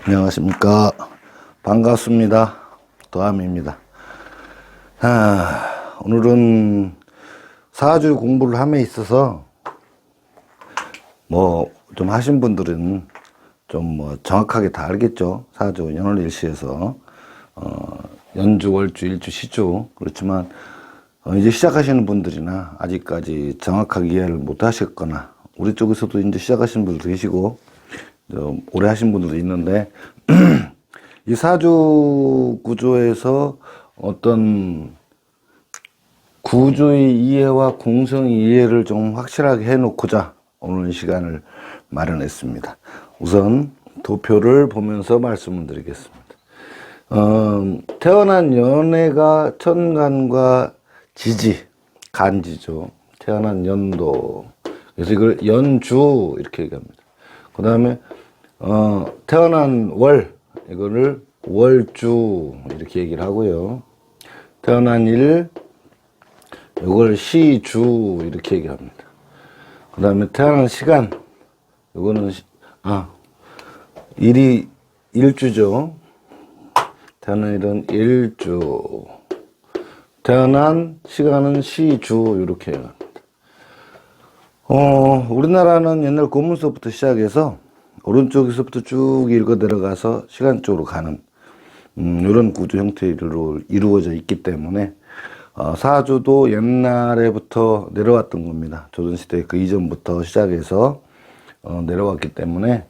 안녕하십니까. 반갑습니다. 도함입니다. 오늘은 사주 공부를 함에 있어서 좀 하신 분들은 좀 정확하게 다 알겠죠. 사주 연월일시에서 연주, 월주, 일주, 시주. 그렇지만 이제 시작하시는 분들이나 아직까지 정확하게 이해를 못 하셨거나 우리 쪽에서도 이제 시작하시는 분들 계시고 오래 하신 분들도 있는데 이 사주 구조에서 어떤 구조의 이해와 공성의 이해를 좀 확실하게 해놓고자 오늘 시간을 마련했습니다. 우선 도표를 보면서 말씀을 드리겠습니다. 태어난 연해가 천간과 지지, 간지죠. 태어난 연도. 그래서 이걸 연주 이렇게 얘기합니다. 그 다음에 태어난 월, 이거를 월주 이렇게 얘기를 하고요. 태어난 일, 이걸 시주 이렇게 얘기합니다. 그 다음에 태어난 시간, 이거는 일이 일주죠. 태어난 일은 일주, 태어난 시간은 시주 이렇게 얘기합니다. 우리나라는 옛날 고문서부터 시작해서 오른쪽에서부터 쭉 읽어 내려가서 시간 쪽으로 가는 이런 구조 형태로 이루어져 있기 때문에 사주도 옛날에부터 내려왔던 겁니다. 조선시대 그 이전부터 시작해서 내려왔기 때문에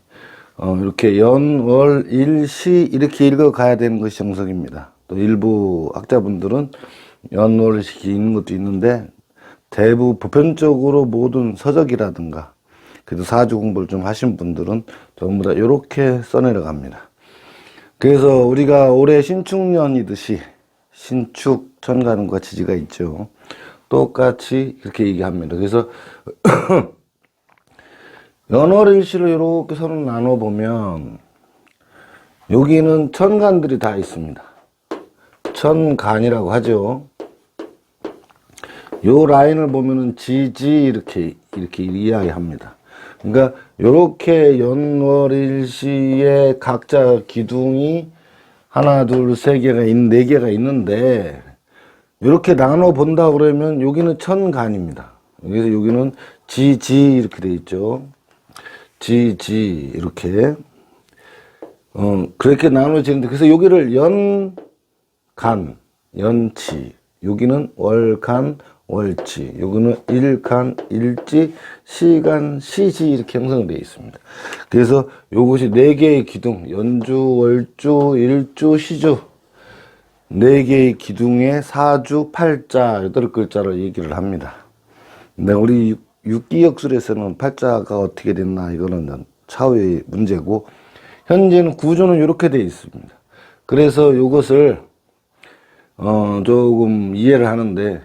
이렇게 연, 월, 일, 시 이렇게 읽어 가야 되는 것이 정석입니다. 또 일부 학자분들은 연, 월, 시 읽는 것도 있는데 대부분 보편적으로 모든 서적이라든가 그래도 사주 공부를 좀 하신 분들은 전부 다 이렇게 써내려갑니다. 그래서 우리가 올해 신축년이듯이 신축, 천간과 지지가 있죠. 똑같이 이렇게 얘기합니다. 그래서 연월일시를 이렇게 서로 나눠보면 여기는 천간들이 다 있습니다. 천간이라고 하죠. 요 라인을 보면은 지지 이렇게 이야기합니다. 그러니까 요렇게 연월일시에 각자 기둥이 하나, 둘, 세 개가 네 개가 있는데 요렇게 나눠 본다 그러면 여기는 천간입니다. 그래서 여기는 지지 이렇게 돼 있죠. 지지 이렇게 그렇게 나눠지는데 그래서 여기를 연간, 연치, 여기는 월간, 월지, 여기는 일간, 일지, 시간, 시지 이렇게 형성되어 있습니다. 그래서 요것이 네 개의 기둥, 연주, 월주, 일주, 시주 네 개의 기둥에 사주, 팔자, 8글자를 얘기를 합니다. 근데 우리 육기역술에서는 팔자가 어떻게 됐나 이거는 차후의 문제고 현재는 구조는 이렇게 되어 있습니다. 그래서 이것을 조금 이해를 하는데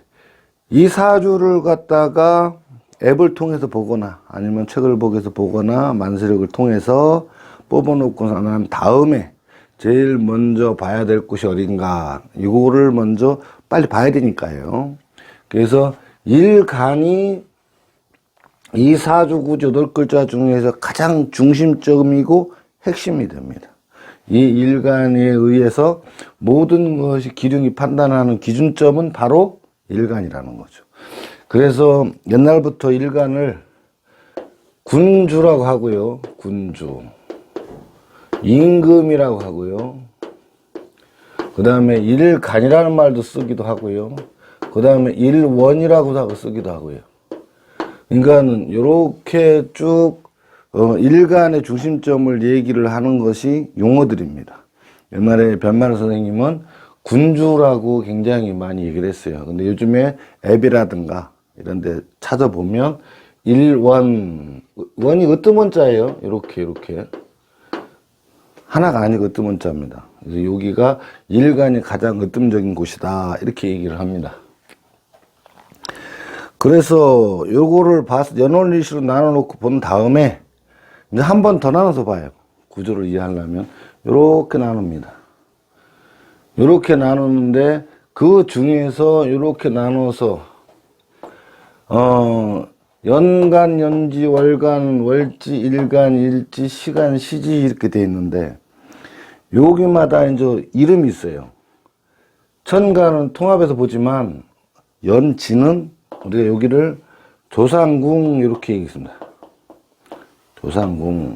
이 사주를 갖다가 앱을 통해서 보거나 아니면 책을 보고서 보거나 만세력을 통해서 뽑아놓고 난 다음에 제일 먼저 봐야 될 곳이 어딘가 이거를 먼저 빨리 봐야 되니까요. 그래서 일간이 이 사주 구조 8글자 중에서 가장 중심점이고 핵심이 됩니다. 이 일간에 의해서 모든 것이 기둥이 판단하는 기준점은 바로 일간이라는 거죠. 그래서 옛날부터 일간을 군주라고 하고요. 군주. 임금이라고 하고요. 그 다음에 일간이라는 말도 쓰기도 하고요. 그 다음에 일원이라고 쓰기도 하고요. 그러니까는 요렇게 쭉 일간의 중심점을 얘기를 하는 것이 용어들입니다. 옛날에 변마루 선생님은 군주라고 굉장히 많이 얘기를 했어요. 근데 요즘에 앱이라든가 이런 데 찾아보면 일원, 원이 으뜸원자예요. 이렇게 하나가 아니고 으뜸원자입니다. 그래서 여기가 일간이 가장 으뜸적인 곳이다 이렇게 얘기를 합니다. 그래서 요거를 봐서 연월일시로 나눠놓고 본 다음에 이제 한 번 더 나눠서 봐요. 구조를 이해하려면 요렇게 나눕니다. 요렇게 나누는데 그 중에서 요렇게 나눠서 연간, 연지, 월간, 월지, 일간, 일지, 시간, 시지 이렇게 돼 있는데 여기마다 이제 이름이 있어요. 천간은 통합해서 보지만 연지는 우리가 여기를 조상궁 이렇게 얘기했습니다. 조상궁.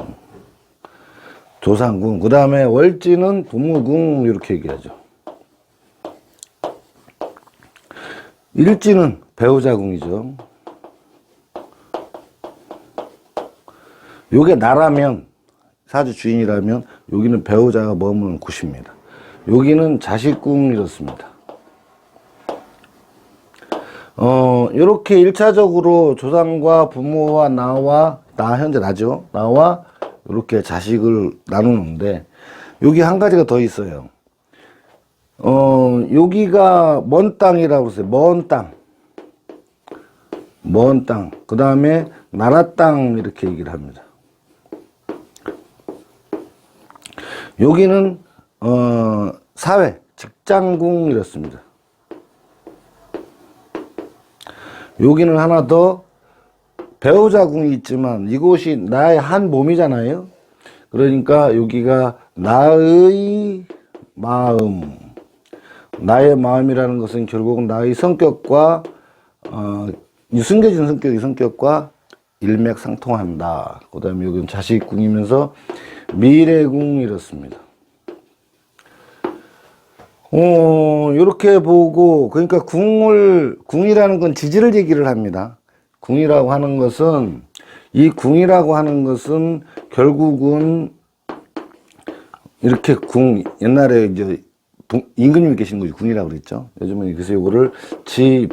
그 다음에 월지는 부무궁 이렇게 얘기하죠. 일지는 배우자궁이죠. 요게 나라면, 사주 주인이라면 여기는 배우자가 머무는 곳입니다. 여기는 자식궁 이렇습니다. 이렇게 1차적으로 조상과 부모와 나 현재 나죠. 나와 이렇게 자식을 나누는데 여기 한 가지가 더 있어요. 여기가 먼 땅이라고 그랬어요. 먼 땅. 그 다음에 나라 땅 이렇게 얘기를 합니다. 여기는 사회, 직장궁 이렇습니다. 여기는 하나 더 배우자궁이 있지만 이곳이 나의 한 몸이잖아요. 그러니까 여기가 나의 마음. 나의 마음이라는 것은 결국은 나의 성격과 숨겨진 성격과 일맥상통한다. 그 다음에 여기는 자식궁이면서 미래궁 이렇습니다. 이렇게 보고, 그러니까 궁이라는 건 지지를 얘기를 합니다. 궁이라고 하는 것은, 이 궁이라고 하는 것은 결국은 이렇게 옛날에 이제 임금님이 계신 거지 궁이라고 그랬죠. 요즘은 그래서 이거를 집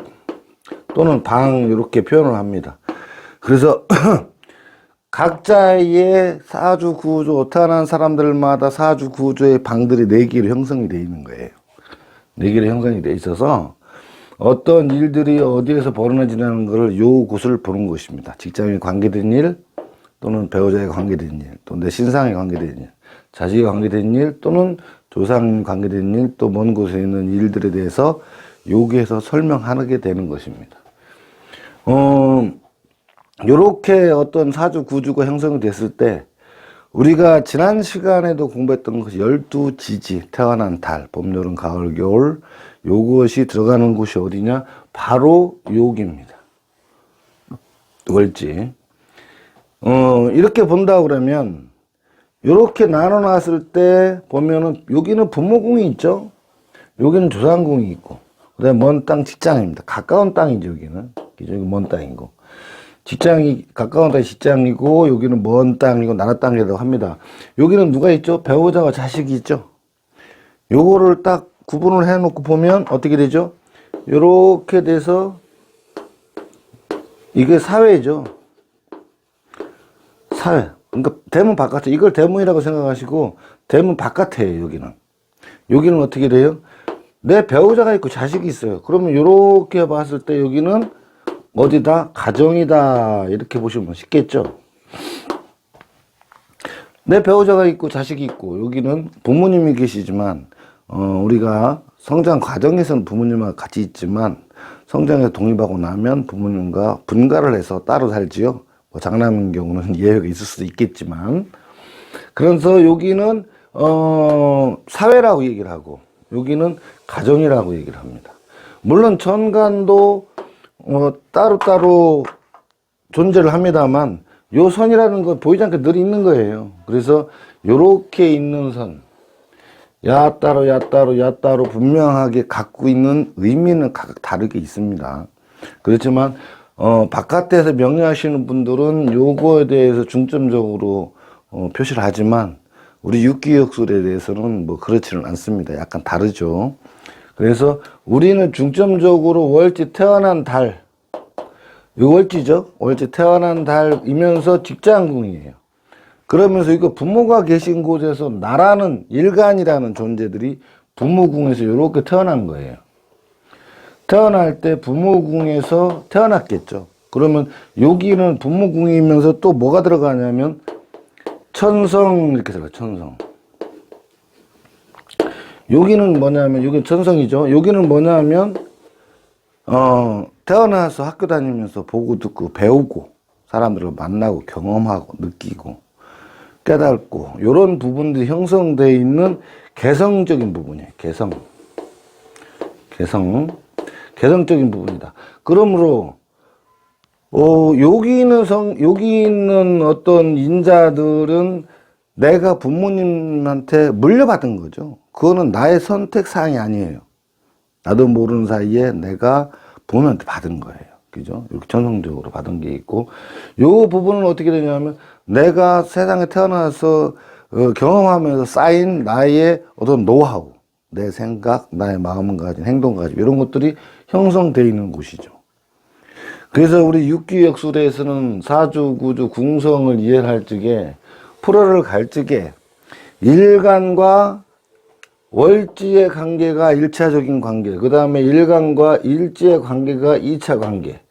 또는 방 이렇게 표현을 합니다. 그래서 각자의 사주 구조, 태어난 사람들마다 사주 구조의 방들이 4개로 형성이 되어 있는 거예요. 4개로 형성이 되어 있어서 어떤 일들이 어디에서 벌어지냐는 것을 요 곳을 보는 것입니다. 직장에 관계된 일, 또는 배우자에 관계된 일, 또 내 신상에 관계된 일, 자식에 관계된 일, 또는 조상에 관계된 일, 또 먼 곳에 있는 일들에 대해서 여기에서 설명하게 되는 것입니다. 요렇게 어떤 사주 구조가 형성이 됐을 때 우리가 지난 시간에도 공부했던 것이 12지지, 태어난 달, 봄, 여름, 가을, 겨울, 요것이 들어가는 곳이 어디냐? 바로 여기입니다. 월지. 이렇게 본다 그러면, 요렇게 나눠놨을 때 보면은, 여기는 부모궁이 있죠? 여기는 조상궁이 있고, 그 다음에 먼 땅 직장입니다. 가까운 땅이죠, 여기는. 여기 먼 땅이고. 직장이 가까운 땅이 직장이고 여기는 먼 땅이고 나라 땅이라고 합니다. 여기는 누가 있죠? 배우자와 자식이 있죠. 요거를 딱 구분을 해놓고 보면 어떻게 되죠? 요렇게 돼서 이게 사회죠. 사회. 그러니까 대문 바깥에 이걸 대문이라고 생각하시고 대문 바깥에요. 여기는 어떻게 돼요? 내 배우자가 있고 자식이 있어요. 그러면 요렇게 봤을 때 여기는 어디다? 가정이다. 이렇게 보시면 쉽겠죠? 내 배우자가 있고 자식이 있고 여기는 부모님이 계시지만 우리가 성장 과정에서는 부모님과 같이 있지만 성장에서 독립하고 나면 부모님과 분가를 해서 따로 살지요. 뭐 장남인 경우는 예외가 있을 수도 있겠지만 그래서 여기는 사회라고 얘기를 하고 여기는 가정이라고 얘기를 합니다. 물론 천간도 따로따로 존재를 합니다만 요 선이라는 건 보이지 않게 늘 있는 거예요. 그래서 요렇게 있는 선 야따로 분명하게 갖고 있는 의미는 각각 다르게 있습니다. 그렇지만 바깥에서 명리하시는 분들은 요거에 대해서 중점적으로 표시를 하지만 우리 육기역술에 대해서는 뭐 그렇지는 않습니다. 약간 다르죠. 그래서 우리는 중점적으로 월지 태어난 달, 이거 월지죠? 월지 태어난 달이면서 직장궁이에요. 그러면서 이거 부모가 계신 곳에서 나라는 일간이라는 존재들이 부모궁에서 이렇게 태어난 거예요. 태어날 때 부모궁에서 태어났겠죠. 그러면 여기는 부모궁이면서 또 뭐가 들어가냐면 천성 이렇게 들어가요. 천성. 여기는 뭐냐면 여기는 천성이죠. 여기는 뭐냐면 태어나서 학교 다니면서 보고 듣고 배우고 사람들을 만나고 경험하고 느끼고 깨닫고 이런 부분들이 형성되어 있는 개성적인 부분이에요. 개성적인 부분이다. 그러므로 여기 있는 어떤 인자들은 내가 부모님한테 물려받은 거죠. 그거는 나의 선택 사항이 아니에요. 나도 모르는 사이에 내가 부모님한테 받은 거예요. 그죠? 이렇게 전성적으로 받은 게 있고, 요 부분은 어떻게 되냐면, 내가 세상에 태어나서 경험하면서 쌓인 나의 어떤 노하우, 내 생각, 나의 마음가짐, 행동가짐, 이런 것들이 형성되어 있는 곳이죠. 그래서 우리 육기역술에서는 사주, 구주, 궁성을 이해할 적에, 풀어를 갈 적에, 일간과 월지의 관계가 1차적인 관계, 그 다음에 일간과 일지의 관계가 2차 관계,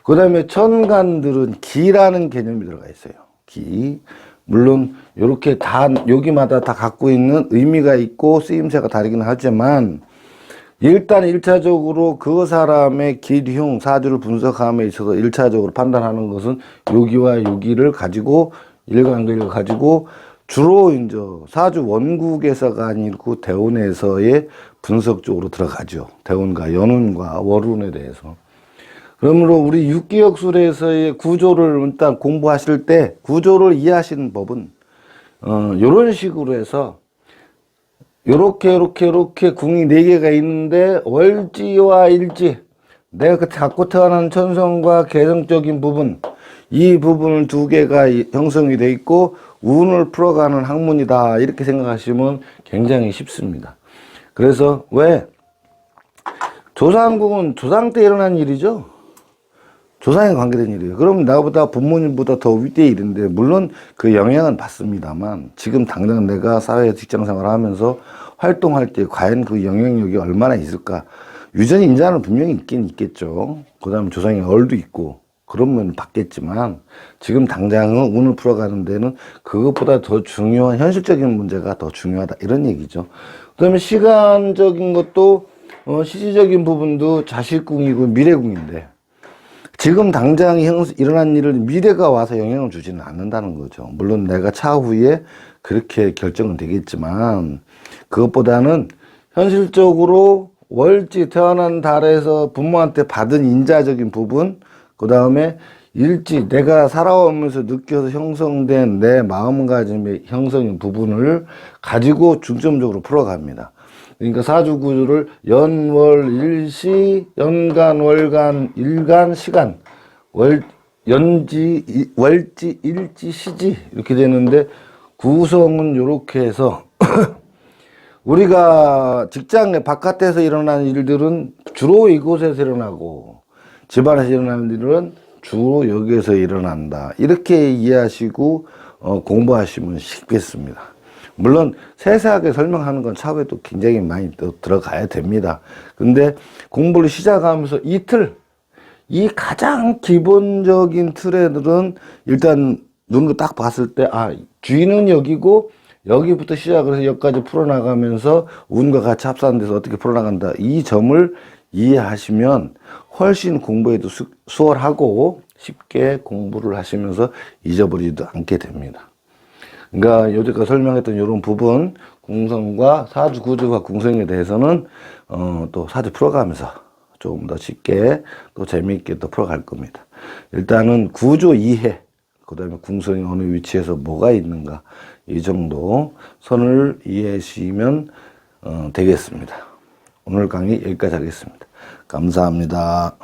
그 다음에 천간들은 기라는 개념이 들어가 있어요. 기. 물론 이렇게 다 여기마다 다 갖고 있는 의미가 있고 쓰임새가 다르긴 하지만, 일단 1차적으로 그 사람의 기흉, 사주를 분석함에 있어서 1차적으로 판단하는 것은 여기와 여기를 가지고, 일관계를 가지고, 주로 이제 사주 원국에서가 아니고 대운에서의 분석 쪽으로 들어가죠. 대운과 연운과 월운에 대해서. 그러므로 우리 육기역술에서의 구조를 일단 공부하실 때 구조를 이해하시는 법은 이런 식으로 해서 요렇게 궁이 4개가 있는데 월지와 일지, 내가 그때 갖고 태어난 천성과 개성적인 부분, 이 부분은 2개가 형성이 돼 있고 운을 풀어가는 학문이다, 이렇게 생각하시면 굉장히 쉽습니다. 그래서 왜 조상국은 조상 때 일어난 일이죠. 조상에 관계된 일이에요. 그럼 나보다 부모님보다 더 윗대의 일인데, 물론 그 영향은 받습니다만, 지금 당장 내가 사회 직장생활을 하면서 활동할 때 과연 그 영향력이 얼마나 있을까. 유전 인자는 분명히 있긴 있겠죠. 그 다음에 조상의 얼도 있고 그런 받겠지만, 지금 당장은 운을 풀어가는 데는 그것보다 더 중요한 현실적인 문제가 더 중요하다, 이런 얘기죠. 그 다음에 시간적인 것도 시지적인 부분도 자식궁이고 미래궁인데, 지금 당장 일어난 일을 미래가 와서 영향을 주지는 않는다는 거죠. 물론 내가 차후에 그렇게 결정은 되겠지만, 그것보다는 현실적으로 월지, 태어난 달에서 부모한테 받은 인자적인 부분, 그 다음에 일지, 내가 살아오면서 느껴서 형성된 내 마음가짐의 형성인 부분을 가지고 중점적으로 풀어갑니다. 그러니까 사주구조를 연월 일시, 연간 월간 일간 시간, 월지 일지 시지, 이렇게 되는데, 구성은 이렇게 해서 우리가 직장 바깥에서 일어나는 일들은 주로 이곳에서 일어나고, 집안에서 일어나는 일은 주로 여기에서 일어난다, 이렇게 이해하시고 공부하시면 쉽겠습니다. 물론 세세하게 설명하는 건 차후에도 굉장히 많이 또 들어가야 됩니다. 근데 공부를 시작하면서 이 가장 기본적인 틀에들은 일단 눈으로 딱 봤을 때, 쥐는 여기고 여기부터 시작을 해서 여기까지 풀어나가면서 운과 같이 합산돼서 어떻게 풀어나간다, 이 점을 이해하시면 훨씬 공부에도 수월하고 쉽게 공부를 하시면서 잊어버리지도 않게 됩니다. 그러니까 여태까지 설명했던 이런 부분, 궁성과 사주 구조와 궁성에 대해서는 또 사주 풀어가면서 조금 더 쉽게 또 재미있게 또 풀어갈 겁니다. 일단은 구조 이해, 그 다음에 궁성이 어느 위치에서 뭐가 있는가, 이 정도 선을 이해하시면 되겠습니다. 오늘 강의 여기까지 하겠습니다. 감사합니다.